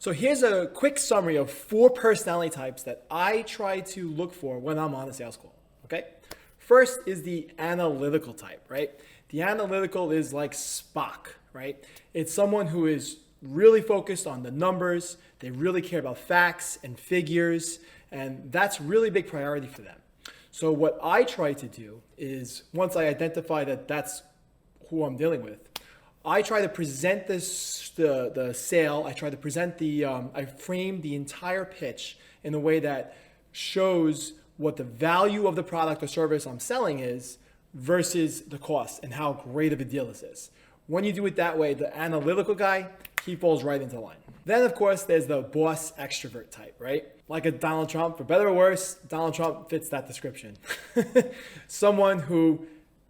So here's a quick summary of 4 personality types that I try to look for when I'm on a sales call, okay? First is the analytical type, right? The analytical is like Spock, right? It's someone who is really focused on the numbers. They really care about facts and figures, and that's really big priority for them. So what I try to do is, once I identify that that's who I'm dealing with, I try to present the sale. I try to present I frame the entire pitch in a way that shows what the value of the product or service I'm selling is versus the cost and how great of a deal this is. When you do it that way, the analytical guy, he falls right into line. Then, of course, there's the boss extrovert type, right? Like a Donald Trump, for better or worse, Donald Trump fits that description. Someone who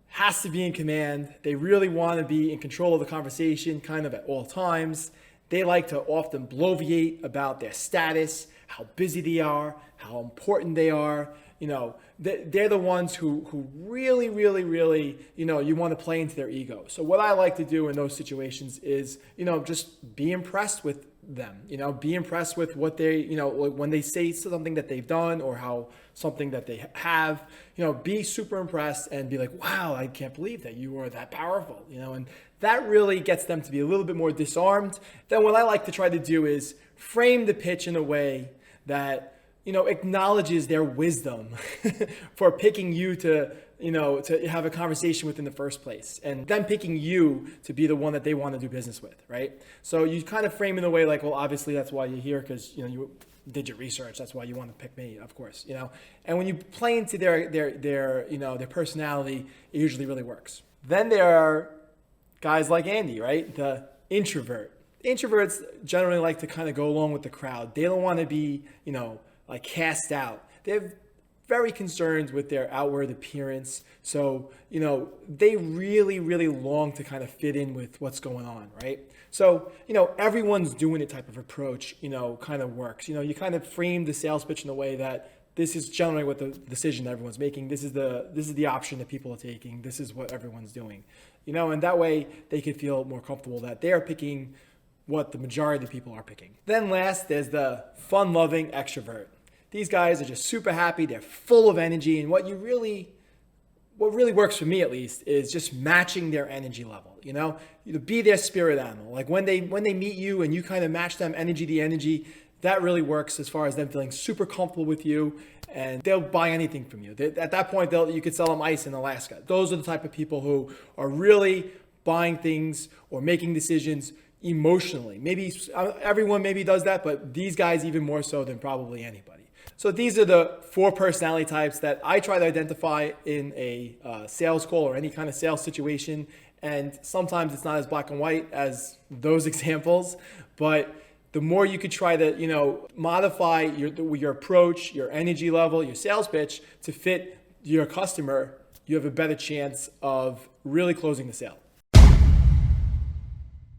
has to be in command. They really want to be in control of the conversation kind of at all times. They like to often bloviate about their status, how busy they are, how important they are. You know, they're the ones who really, you want to play into their ego. So what I like to do in those situations is, just be impressed with them, be impressed with what they, when they say something that they've done or how something that they have, be super impressed and be like, wow, I can't believe that you are that powerful, and that really gets them to be a little bit more disarmed. Then what I like to try to do is frame the pitch in a way that, acknowledges their wisdom for picking you to have a conversation with in the first place, and them picking you to be the one that they want to do business with, right? So you kind of frame in a way like, well, obviously that's why you're here, because you did your research. That's why you want to pick me, of course, And when you play into their personality, it usually really works. Then there are guys like Andy, right? The introvert. Introverts generally like to kind of go along with the crowd. They don't want to be, like cast out. They're very concerned with their outward appearance. So, they really long to kind of fit in with what's going on, right? So, everyone's doing a type of approach, kind of works. You kind of frame the sales pitch in a way that this is generally what the decision everyone's making. This is the option that people are taking. This is what everyone's doing, and that way they can feel more comfortable that they are picking what the majority of people are picking. Then last, there's the fun-loving extrovert. These guys are just super happy. They're full of energy. And what really works for me, at least, is just matching their energy level. Be their spirit animal. Like when they meet you and you kind of match them energy to energy, that really works as far as them feeling super comfortable with you, and they'll buy anything from you. At that point, you could sell them ice in Alaska. Those are the type of people who are really buying things or making decisions emotionally. Maybe everyone does that, but these guys even more so than probably anybody. So these are the 4 personality types that I try to identify in a sales call or any kind of sales situation. And sometimes it's not as black and white as those examples, but the more you could try to, modify your approach, your energy level, your sales pitch to fit your customer, you have a better chance of really closing the sale.